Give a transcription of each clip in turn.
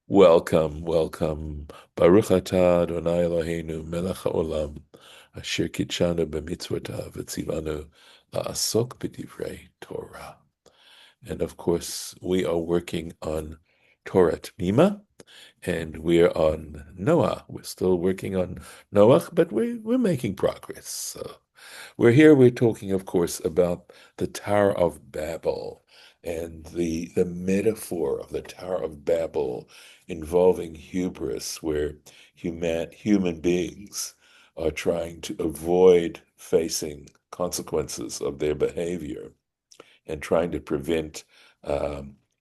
Welcome, welcome. Baruch atah Adonai Eloheinu melech haolam, asher kitshanu b'mitzvotav v'tzivanu la'asok b'divrei Torah. And of course, we are working on Torah Temimah, and we're on Noah. We're still working on Noach, but we're making progress. So we're talking, of course, about the Tower of Babel and the metaphor of the Tower of Babel involving hubris, where human beings are trying to avoid facing consequences of their behavior and trying to prevent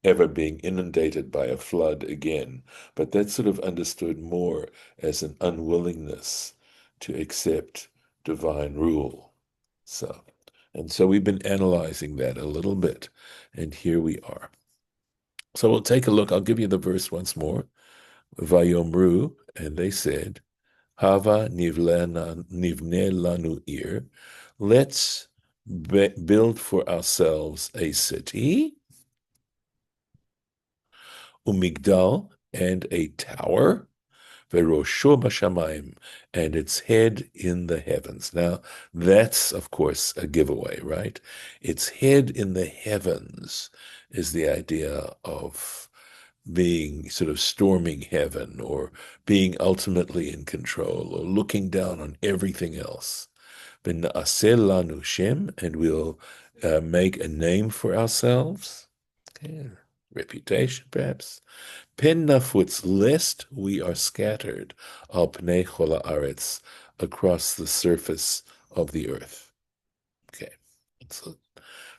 ever being inundated by a flood again. But that's sort of understood more as an unwillingness to accept divine rule. So, and so we've been analyzing that a little bit, and here we are. So we'll take a look. I'll give you the verse once more. Vayomru, and they said, Hava nivne lanu ir. Let's build for ourselves a city, umigdal, and a tower, verosho b'shamayim, and its head in the heavens. Now, that's, of course, a giveaway, right? Its head in the heavens is the idea of being sort of storming heaven or being ultimately in control or looking down on everything else. ונעשה לנו שם, and we'll make a name for ourselves. Okay. Reputation, perhaps. Pen nafutz, lest we are scattered al pnei chol haaretz, across the surface of the earth. Okay, it's a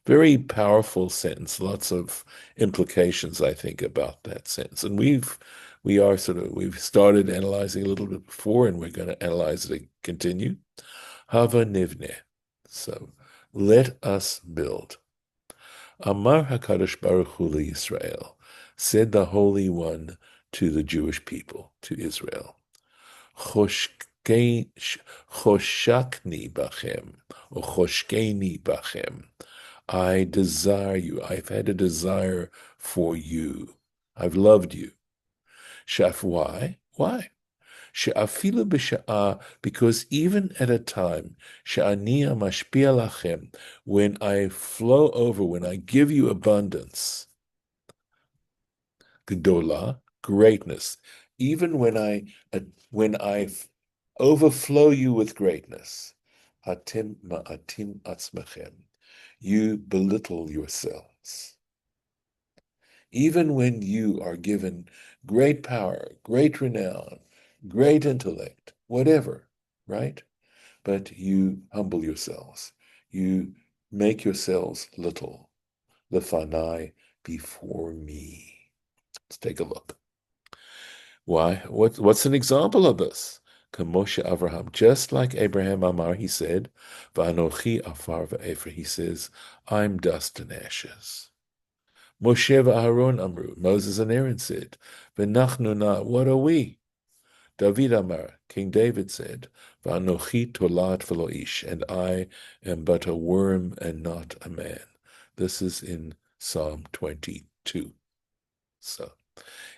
very powerful sentence. Lots of implications, I think, about that sentence. And we've started analyzing a little bit before, and we're going to analyze it and continue. Hava nivne. So let us build. Amar HaKadosh Baruch Hu Yisrael, said the Holy One to the Jewish people, to Israel, Choshkeni bachem, or choshkeni bachem. I desire you. I've had a desire for you. I've loved you. Shaf, why? Why? She'afilu b'sha'ah, because even at a time, she'ani mashpia lachem, when I flow over, when I give you abundance, gedola, greatness, even when I overflow you with greatness, atim ma'atim atzmachem, you belittle yourselves. Even when you are given great power, great renown, great intellect, whatever, right? But you humble yourselves. You make yourselves little. Lefanai, before me. Let's take a look. Why? What's an example of this? Moshe Avraham, just like Abraham Amar, he said, Va'anochi afar va'efer, he says, I'm dust and ashes. Moshe v'Aharon Amru, Moses and Aaron said, V'nachnu na, what are we? David Amar, King David said, V'anochi tolat v'lo ish, and I am but a worm and not a man. This is in Psalm 22. So,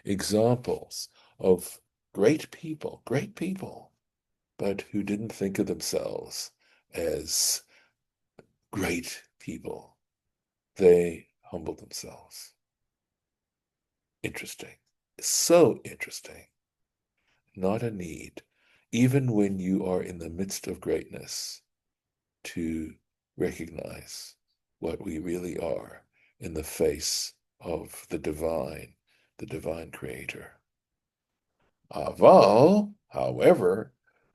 examples of great people, but who didn't think of themselves as great people. They humbled themselves. Interesting. So interesting. Not a need, even when you are in the midst of greatness, to recognize what we really are in the face of the divine creator. Aval, however,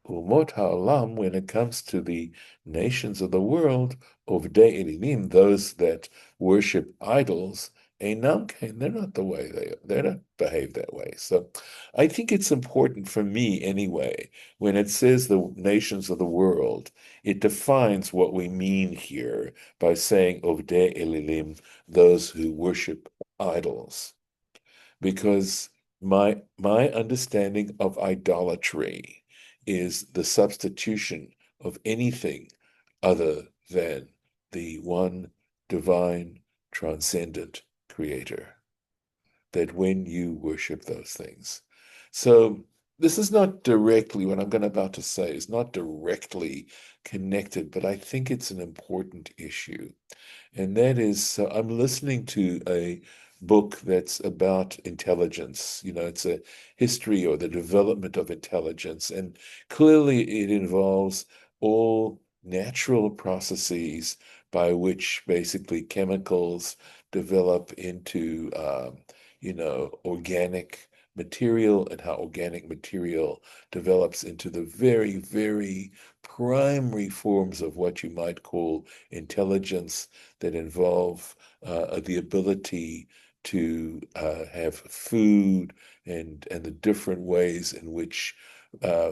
umot ha'olam, when it comes to the nations of the world, ovdei elilim, those that worship idols, einam kain, they're not the way they're not behave that way. So I think it's important for me anyway, when it says the nations of the world, it defines what we mean here by saying ovdei elilim, those who worship idols. Because my understanding of idolatry is the substitution of anything other than the one divine transcendent creator. that when you worship those things. So this is not directly, what I'm going about to say is not directly connected, but I think it's an important issue. And that is, so I'm listening to a book that's about intelligence. It's a history or the development of intelligence. And clearly it involves all natural processes by which basically chemicals develop into, organic material, and how organic material develops into the very, very primary forms of what you might call intelligence, that involve the ability to have food, and the different ways in which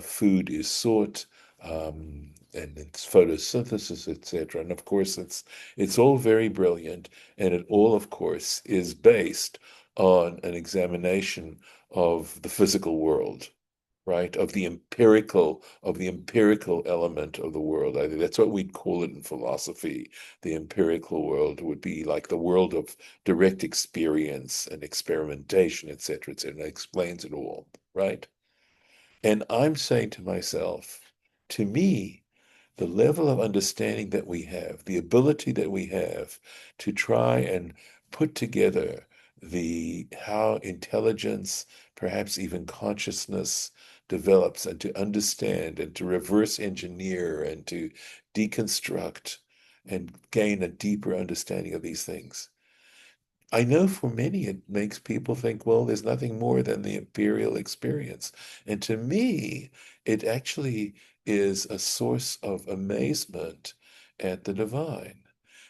food is sought, and its photosynthesis, etc. And of course, it's all very brilliant, and it all, of course, is based on an examination of the physical world, right? Of the empirical element of the world. I think that's what we'd call it in philosophy. The empirical world would be like the world of direct experience and experimentation, etc., etc. And it explains it all, right? And I'm saying to myself, to me, the level of understanding that we have, the ability that we have to try and put together the how intelligence, perhaps even consciousness, develops, and to understand and to reverse engineer and to deconstruct and gain a deeper understanding of these things. I know for many it makes people think, well, there's nothing more than the imperial experience. And to me, it actually is a source of amazement at the divine,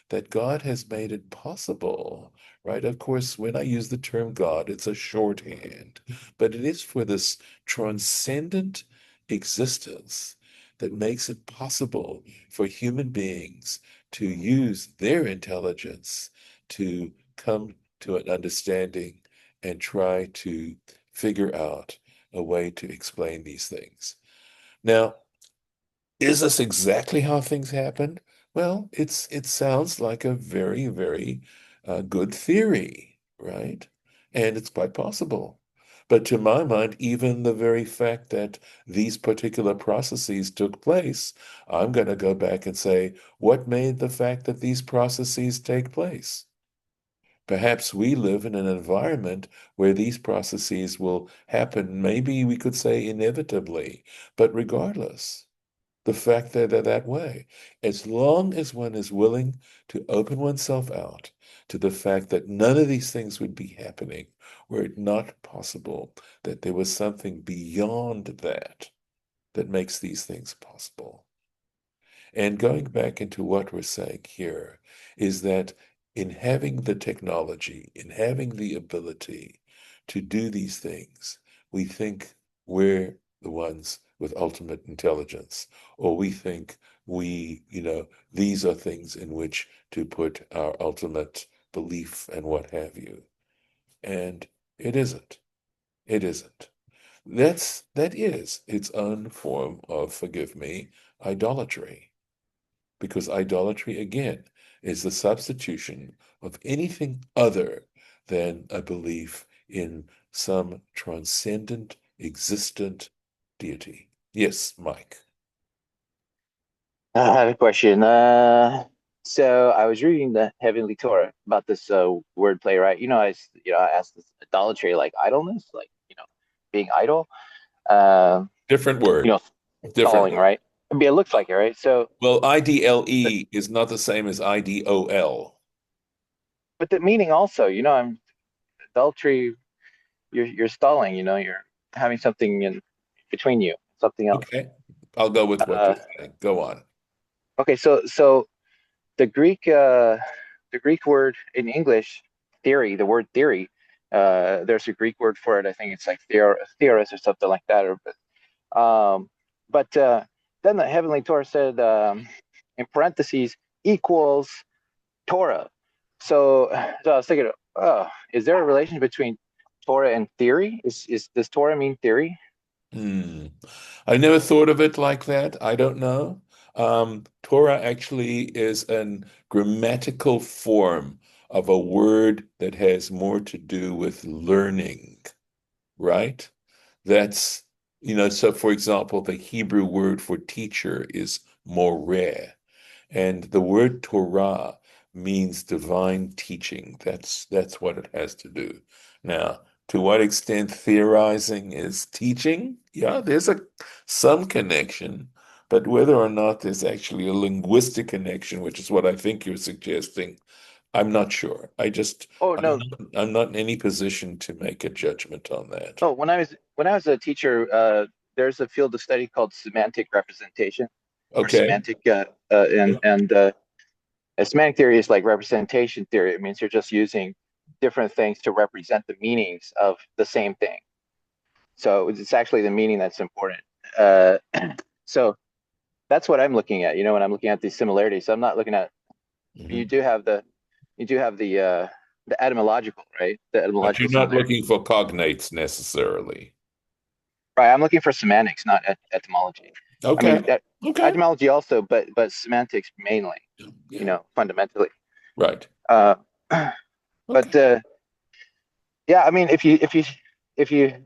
that God has made it possible, right? Of course, when I use the term God, it's a shorthand, but it is for this transcendent existence that makes it possible for human beings to use their intelligence to come to an understanding and try to figure out a way to explain these things. Now, is this exactly how things happen? Well, it sounds like a very, very good theory, right? And it's quite possible. But to my mind, even the very fact that these particular processes took place, I'm going to go back and say, what made the fact that these processes take place? Perhaps we live in an environment where these processes will happen, maybe we could say inevitably, but regardless, the fact that they're that way, as long as one is willing to open oneself out to the fact that none of these things would be happening were it not possible that there was something beyond that makes these things possible. And going back into what we're saying here is that in having the technology, in having the ability to do these things, we think we're the ones with ultimate intelligence, or we think these are things in which to put our ultimate belief and what have you. And it isn't. It isn't. That is its own form of, forgive me, idolatry. Because idolatry, again, is the substitution of anything other than a belief in some transcendent, existent deity. Yes, Mike. I have a question. So I was reading the Heavenly Torah about this wordplay, right? I asked this idolatry, like idleness, like being idle. Uh, Different you word. know, Different stalling, word. right? I mean, it looks like it, right? So, Well, but, IDLE is not the same as IDOL. but the meaning also, I'm adultery. You're stalling. You're having something in between you, something else. Okay. I'll go with what Uh, you're saying. Go on. okay, so the Greek word in English, theory, the word theory, there's a Greek word for it. I think it's like theorist or something like that. But then the Heavenly Torah said, in parentheses, equals Torah. So I was thinking, oh, is there a relation between Torah and theory? Does Torah mean theory? Hmm. I never thought of it like that. I don't know. Torah actually is an grammatical form of a word that has more to do with learning, right? That's, so for example, the Hebrew word for teacher is moreh, and the word Torah means divine teaching. That's what it has to do. Now, to what extent theorizing is teaching? Yeah, there's some connection, but whether or not there's actually a linguistic connection, which is what I think you're suggesting, I'm not sure. Oh I'm no. I'm not in any position to make a judgment on that. Oh, when I was a teacher, there's a field of study called semantic representation or Okay. semantic and a semantic theory is like representation theory. It means you're just using different things to represent the meanings of the same thing. So it's actually the meaning that's important. Uh, so that's what I'm looking at, when I'm looking at these similarities. So I'm not looking at you Mhm. do have the you do have the etymological, right? The But etymological you're not similarity. looking for cognates necessarily. Right. I'm looking for semantics, not etymology. I Okay. mean, Okay. etymology also, but semantics mainly, Yeah. fundamentally. Right. Uh, Okay. but yeah, I mean, if you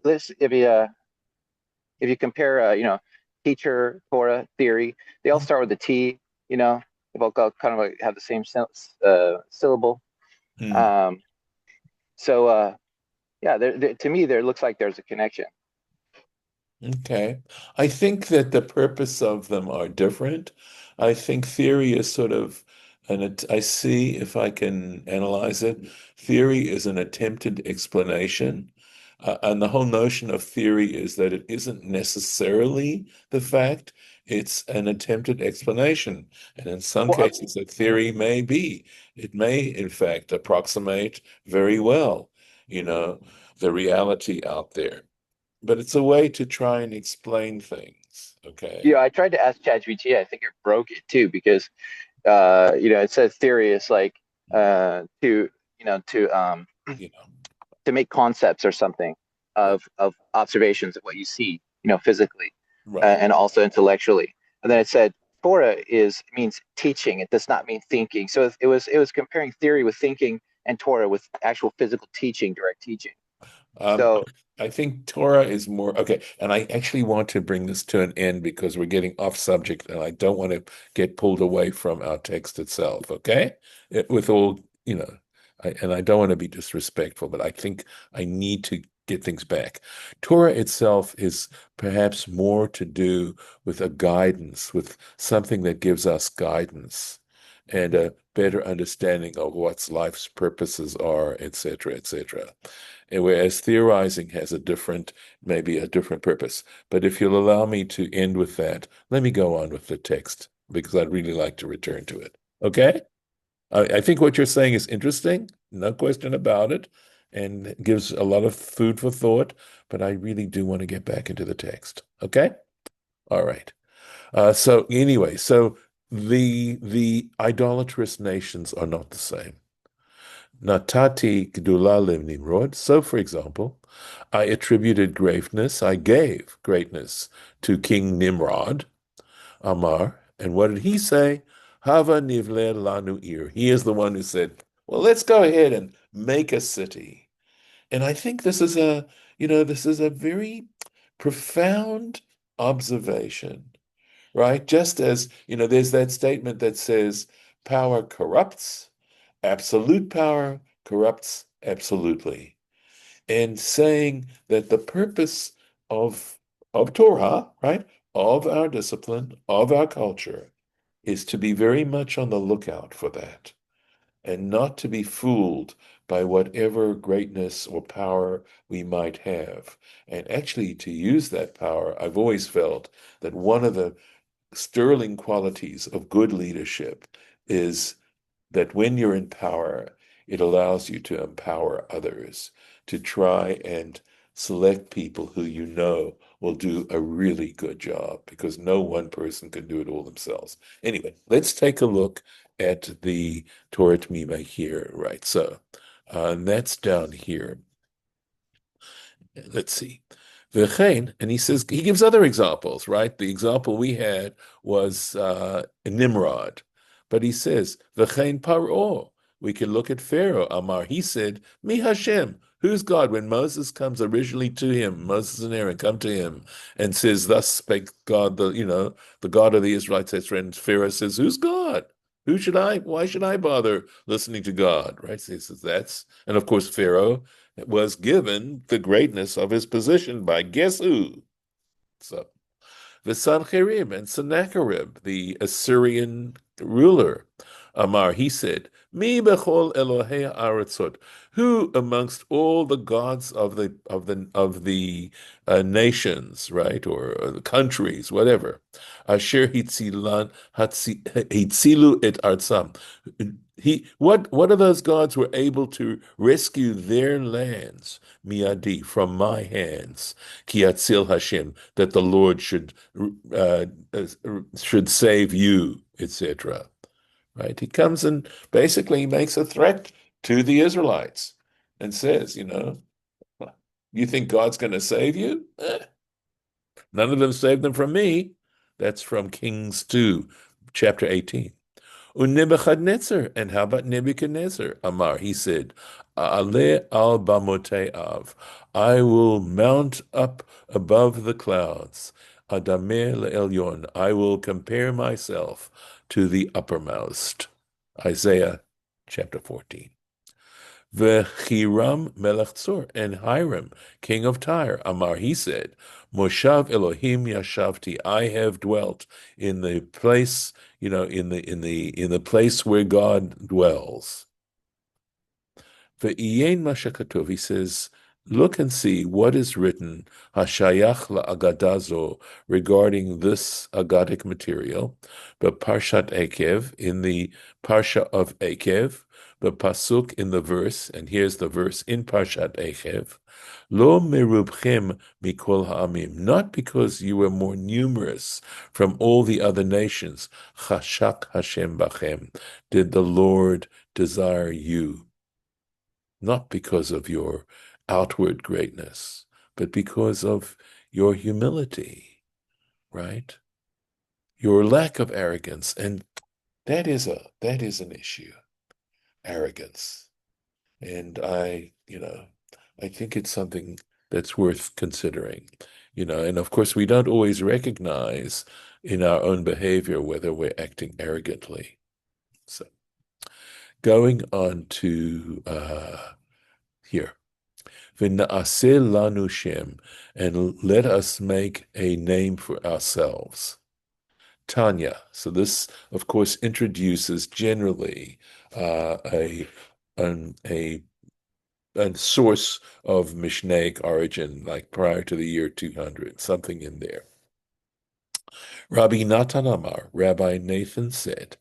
list if you compare, teacher, Torah, theory, they all start with a T. They both kind of like have the same syllable. Hmm. Um, so yeah, to me, there looks like there's a connection. Okay. I think that the purpose of them are different. I think theory is sort of I see if I can analyze it. Theory is an attempted explanation. And the whole notion of theory is that it isn't necessarily the fact, it's an attempted explanation. And in some Well, cases, a theory may be. It may, in fact, approximate very well, you know, the reality out there. But it's a way to try and explain things. Okay. I tried to ask ChatGPT. I think it broke it too because it says theory is like to you know You know, to make concepts or something right, of observations of what you see, physically right. and also intellectually. And then it said Torah is means teaching. It does not mean thinking. So it was comparing theory with thinking and Torah with actual physical teaching, direct teaching. Um, So I think Torah is more okay, and I actually want to bring this to an end because we're getting off subject, and I don't want to get pulled away from our text itself. Okay, with all and I don't want to be disrespectful, but I think I need to get things back. Torah itself is perhaps more to do with a guidance, with something that gives us guidance and a better understanding of what life's purposes are, etc., etc. And whereas theorizing has maybe a different purpose. But if you'll allow me to end with that, let me go on with the text because I'd really like to return to it. Okay? I think what you're saying is interesting, no question about it, and gives a lot of food for thought, but I really do want to get back into the text. Okay? All right. So anyway, so the idolatrous nations are not the same. Natati Gdula Nimrod. So, for example, I gave greatness to King Nimrod, Amar. And what did he say? Hava nivle lanu ir. He is the one who said, well, let's go ahead and make a city. And I think this is a very profound observation, right? Just as, there's that statement that says power corrupts, absolute power corrupts absolutely. And saying that the purpose of Torah, right, of our discipline, of our culture, is to be very much on the lookout for that and not to be fooled by whatever greatness or power we might have. And actually, to use that power, I've always felt that one of the sterling qualities of good leadership is that when you're in power, it allows you to empower others to try and select people who you know will do a really good job because no one person can do it all themselves. Anyway, let's take a look at the Torah Temimah here, right? So that's down here. Let's see. V'chein, and he gives other examples, right? The example we had was Nimrod, but he says, V'chein paro, We can look at Pharaoh. Amar, he said, Mi Hashem, who's God? When Moses comes originally to him, Moses and Aaron come to him and says, thus spake God, the God of the Israelites, etc. And Pharaoh says, who's God? Why should I bother listening to God? Right? So he says and of course, Pharaoh was given the greatness of his position by guess who? So, the Sanherib and Sennacherib, the Assyrian ruler. Amar, he said, Mi bechol Elohei aratzot, who amongst all the gods of the nations, right, or the countries, whatever, asher hitzilu et artzam. What of those gods were able to rescue their lands, miadi, from my hands, ki atzil Hashem, that the Lord should save you, etc. Right? He comes and basically makes a threat to the Israelites and says, you think God's going to save you? None of them saved them from me. That's from Kings 2, chapter 18. Nebuchadnezzar, and how about Nebuchadnezzar? Amar, he said, Ale al bamoteav, I will mount up above the clouds. Adamer le'elyon, I will compare myself to the uppermost. Isaiah chapter 14. V'chiram melech Tzor, and Hiram, king of Tyre. Amar, he said, Moshav Elohim yashavti, I have dwelt in the place, in the place where God dwells. V'yein mashakatov, he says, look and see what is written, Hashayach la'agadazo, regarding this agadic material, but Parshat Ekev, in the Parsha of Ekev, the pasuk in the verse, and here's the verse in Parshat Ekev, Lo merubchem mikol ha'amim, not because you were more numerous from all the other nations, chashak Hashem bachem, did the Lord desire you, not because of your outward greatness, but because of your humility, right? Your lack of arrogance, and that is an issue. Arrogance. And I think it's something that's worth considering, and of course we don't always recognize in our own behavior whether we're acting arrogantly. So going on to here. ונעשה לנו Shem, and let us make a name for ourselves. Tanya. So this, of course, introduces generally a source of Mishnaic origin, like prior to the year 200, something in there. Rabbi Natan Amar, Rabbi Nathan said,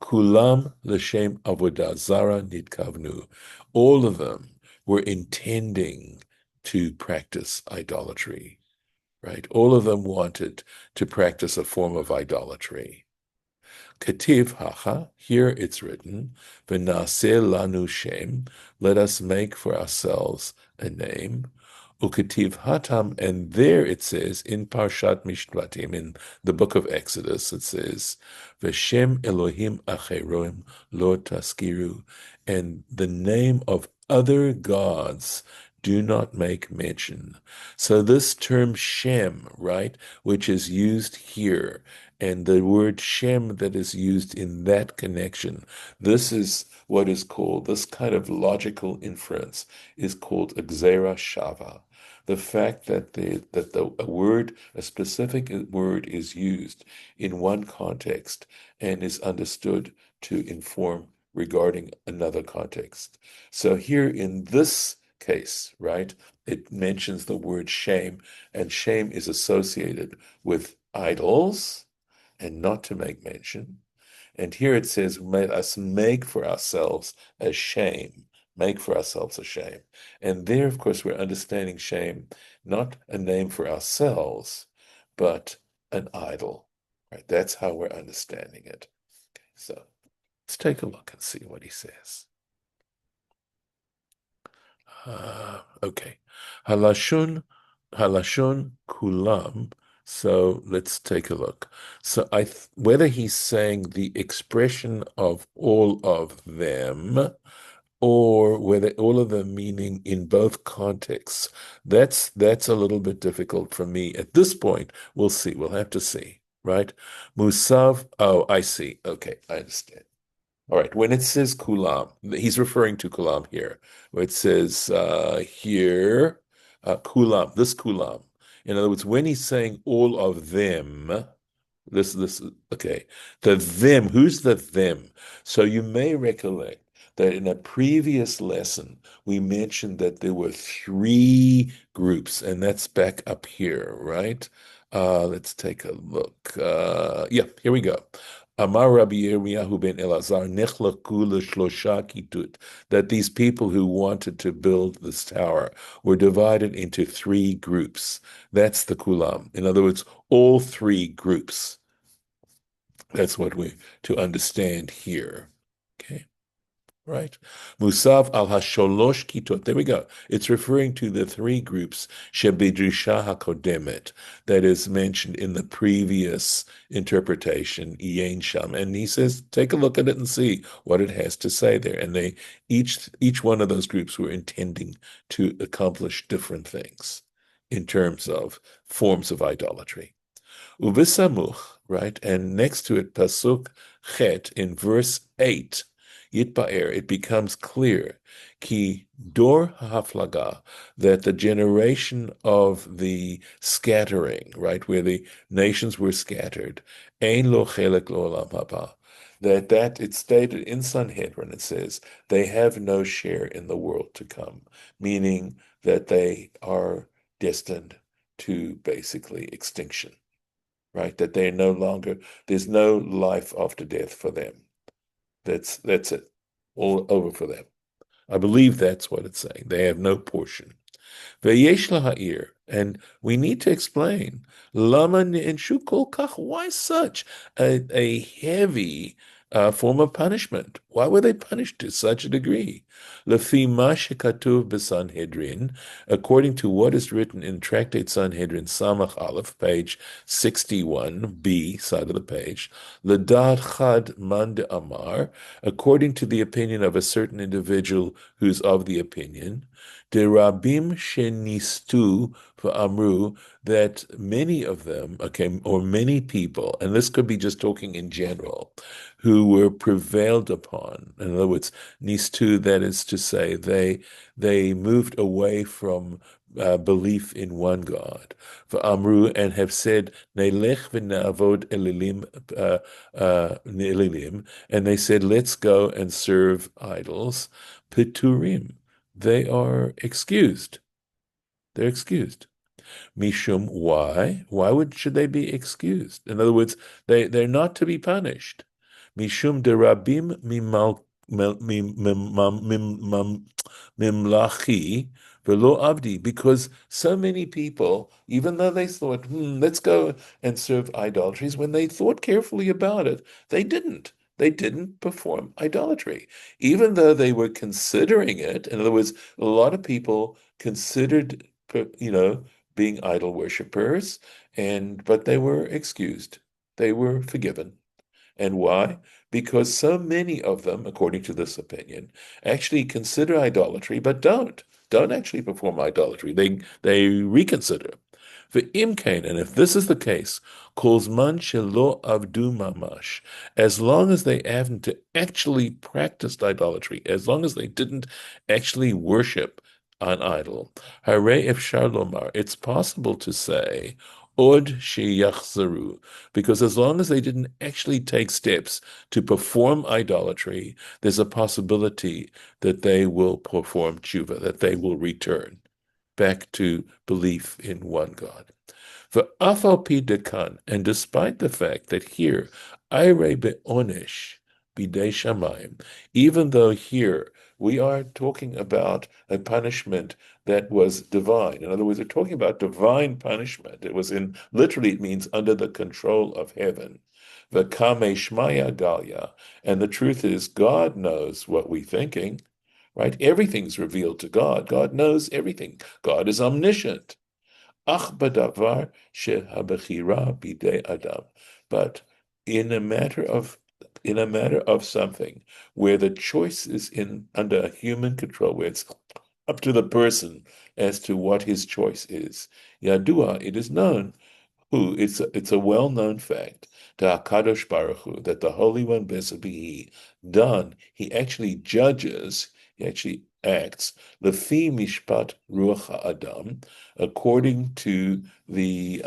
Kulam l'shem avodah zara nitkavnu. All of them were intending to practice idolatry, right? All of them wanted to practice a form of idolatry. Ketiv hacha, here it's written, ונעשה לנו Shem, let us make for ourselves a name. Uketiv hatam, and there it says in Parshat Mishpatim, in the book of Exodus, it says, V'shem Elohim acheroim lo taskiru, and the name of other gods do not make mention. So this term Shem, right, which is used here, and the word Shem that is used in that connection, this is what is called, this kind of logical inference is called a Gzera Shava. The fact that a specific word is used in one context and is understood to inform regarding another context. So here in this case, right, it mentions the word shame, and shame is associated with idols and not to make mention. And here it says, let us make for ourselves a shame. Make for ourselves a shame. And there, of course, we're understanding shame, not a name for ourselves, but an idol. Right? That's how we're understanding it. So let's take a look and see what he says. Okay. Halashon kulam. So let's take a look. So whether he's saying the expression of all of them, or whether all of them meaning in both contexts, that's a little bit difficult for me at this point. We'll see. We'll have to see, right? Musav. Oh, I see. Okay, I understand. All right. When it says kulam, he's referring to kulam here. Where it says here, kulam, this kulam. In other words, when he's saying all of them, this, okay. The them, who's the them? So you may recollect that in a previous lesson, we mentioned that there were three groups, and that's back up here, right? Let's take a look. Yeah, here we go. Amar Rabbi Yirmiyahu ben Elazar, nechlaku l'shlosha kitut, that these people who wanted to build this tower were divided into three groups. That's the kulam. In other words, all three groups. That's what we to understand here. Okay, right? Musav al hasholosh kitot. There we go. It's referring to the three groups shebidrisha hakodemet that is mentioned in the previous interpretation, Iyen Sham. And he says, take a look at it and see what it has to say there. And they each one of those groups were intending to accomplish different things in terms of forms of idolatry. Uvisamuch, right? And next to it, Pasuk Chet in verse 8, Yitba'er, it becomes clear, Ki Dor Haflaga, that the generation of the scattering, right, where the nations were scattered, Ein lo chelek lo olam haba, that it's stated in Sanhedrin, it says, they have no share in the world to come, meaning that they are destined to basically extinction, right? That they're no longer, there's no life after death for them. That's it. All over for them. I believe that's what it's saying. They have no portion. Ve'yesh laha'ir, and we need to explain, lama ne'enshu kol kach, why such a heavy form of punishment? Why were they punished to such a degree? Lefi ma shekatuv b'Sanhedrin, according to what is written in Tractate Sanhedrin, Samach Aleph, page 61b, side of the page, Ledad chad man de amar, according to the opinion of a certain individual who's of the opinion, De rabim shenistu amru, that many of them, okay, or many people, and this could be just talking in general, who were prevailed upon. In other words, nistu, that is to say, they moved away from belief in one God. Amru, and have said, Nelech v'na'avod elilim, elilim, and they said, let's go and serve idols. Peturim, they are excused. They're excused. Mishum, why? Should they be excused? In other words, they're not to be punished. Mishum de rabim mimlachi velo avdi, because so many people, even though they thought, let's go and serve idolatries, when they thought carefully about it, they didn't. They didn't perform idolatry, even though they were considering it. In other words, a lot of people considered, being idol worshippers, but they were excused. They were forgiven. And why? Because so many of them, according to this opinion, actually consider idolatry, but don't actually perform idolatry. They reconsider. V'imkain, and if this is the case, calls man shelo avdu mamash, as long as they haven't actually practiced idolatry, as long as they didn't actually worship an idol. Hare efshar lomar, it's possible to say, od sheyachzaru, because as long as they didn't actually take steps to perform idolatry, there's a possibility that they will perform tshuva, that they will return back to belief in one God. V'afal pi dekan, and despite the fact that here, Ire be'onesh bidei shamayim, even though here we are talking about a punishment that was divine. In other words, we're talking about divine punishment. Literally it means under the control of heaven. V'kame shmaya galya, and the truth is God knows what we're thinking. Right? Everything's revealed to God. God knows everything. God is omniscient. Ach badavar shehabechira bidei adam. But in a matter of something where the choice is in under human control, where it's up to the person as to what his choice is. Yadua, it is known who it's a well-known fact to HaKadosh Baruch Hu that the Holy One, blessed be He, done, He actually judges, He actually acts, lefi mishpat ruach ha'adam, according to the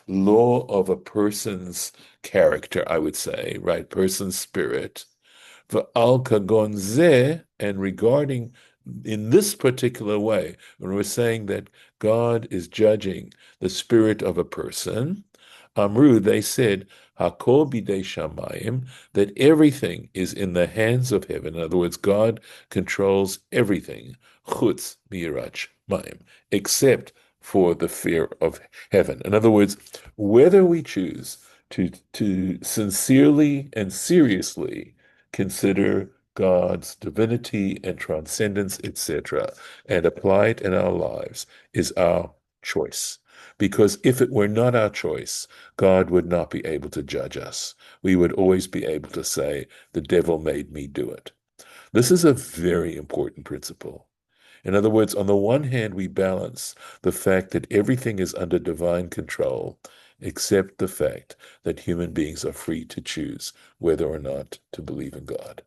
law of a person's character, I would say, right? Person's spirit. V'al kagon zeh, and regarding in this particular way, when we're saying that God is judging the spirit of a person, Amru, they said, Hakol bidei shamayim, that everything is in the hands of heaven. In other words, God controls everything, chutz mi'irach mayim, except for the fear of heaven. In other words, whether we choose to sincerely and seriously consider God's divinity and transcendence, etc., and apply it in our lives is our choice. Because if it were not our choice, God would not be able to judge us. We would always be able to say, the devil made me do it. This is a very important principle. In other words, on the one hand, we balance the fact that everything is under divine control, except the fact that human beings are free to choose whether or not to believe in God.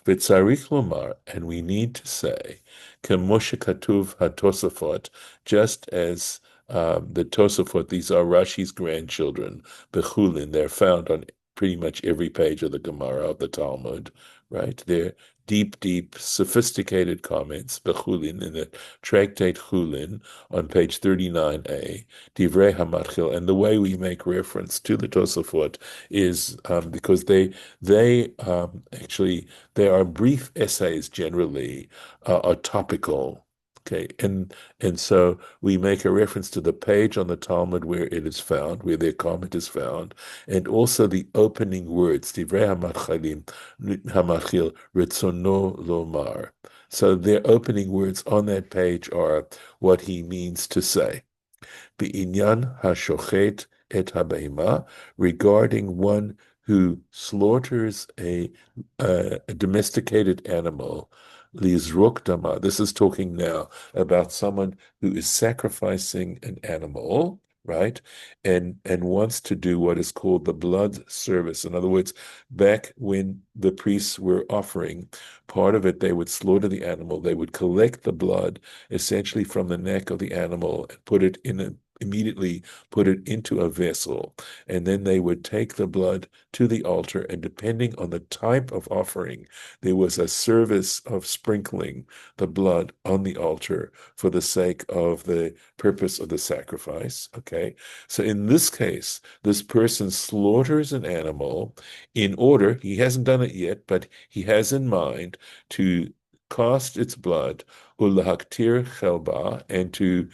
V'tzarich lomar, and we need to say, k'moshe katuv hatosafot, just as the Tosafot, these are Rashi's grandchildren, Bechulin, they're found on pretty much every page of the Gemara, of the Talmud, right? They're deep, sophisticated comments, Bechulin, in the Tractate Chulin on page 39a, Divrei HaMatchil, and the way we make reference to the Tosafot is because they actually, they are brief essays generally, are topical. Okay, and so we make a reference to the page on the Talmud where it is found, where their comment is found, and also the opening words, Divrei Hamachil Ritzono Lomar. So their opening words on that page are what he means to say. B'inyan hashochet et habehima, regarding one who slaughters a domesticated animal, lizrok dama. This is talking now about someone who is sacrificing an animal, right? And wants to do what is called the blood service. In other words, back when the priests were offering, part of it, they would slaughter the animal, they would collect the blood essentially from the neck of the animal and put it immediately put it into a vessel, and then they would take the blood to the altar, and depending on the type of offering, there was a service of sprinkling the blood on the altar for the sake of the purpose of the sacrifice. Okay, so in this case, this person slaughters an animal in order, he hasn't done it yet, but he has in mind to cast its blood, ulahaktir chelba, and to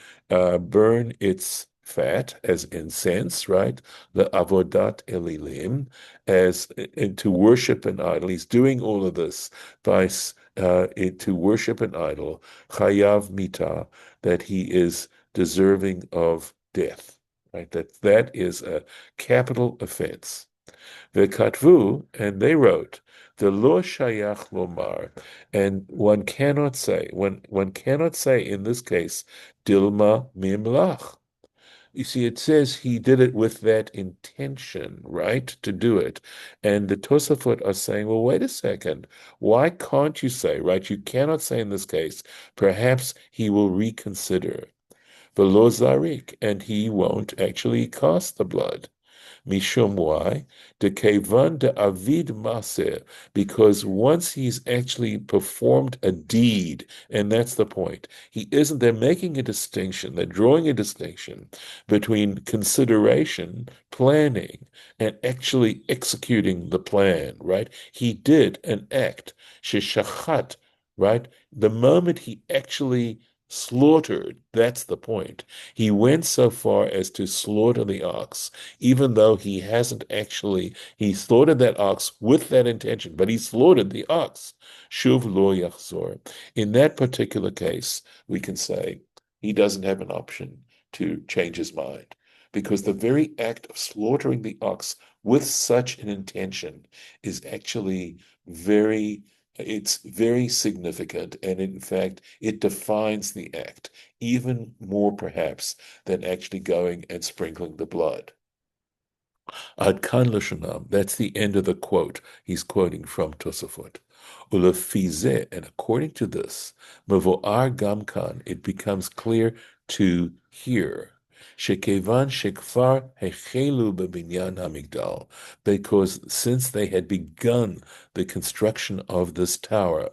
burn its fat as incense, right? The avodat elilim, as and to worship an idol. He's doing all of this by to worship an idol, chayav mita, that he is deserving of death, right? That is a capital offense. Vekatvu, and they wrote, the lo shayach lomar, and one cannot say in this case, dilma mimlach. You see, it says he did it with that intention, right, to do it. And the Tosafot are saying, well, wait a second. Why can't you say, right? You cannot say in this case, perhaps he will reconsider. Velo zarik, and he won't actually cast the blood. Mishum, why? De kevan de avid maser, because once he's actually performed a deed, and that's the point, they're making a distinction, they're drawing a distinction between consideration, planning, and actually executing the plan, right? He did an act, sheshachat, right? The moment he actually slaughtered, that's the point. He went so far as to slaughter the ox, even though he slaughtered that ox with that intention, but he slaughtered the ox. Shuv lo yachzor. In that particular case, we can say he doesn't have an option to change his mind, because the very act of slaughtering the ox with such an intention is actually it's very significant, and in fact, it defines the act even more perhaps than actually going and sprinkling the blood. Ad kan lashonam, that's the end of the quote. He's quoting from Tosafot. Ulefi, and according to this, mevoar gamkan, it becomes clear to hear. Shekevan shekfar hechelu bebinyan hamigdal, because since they had begun the construction of this tower,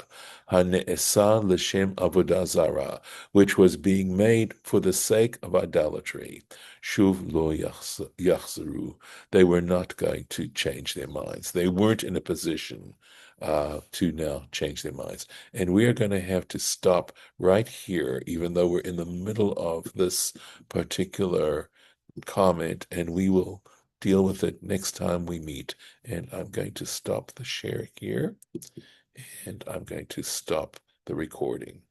hane'esa l'shem avodah zara, which was being made for the sake of idolatry, shuv lo yachzeru, they were not going to change their minds. They weren't in a position to now change their minds. And we are going to have to stop right here, even though we're in the middle of this particular comment, and we will deal with it next time we meet. And I'm going to stop the share here, and I'm going to stop the recording.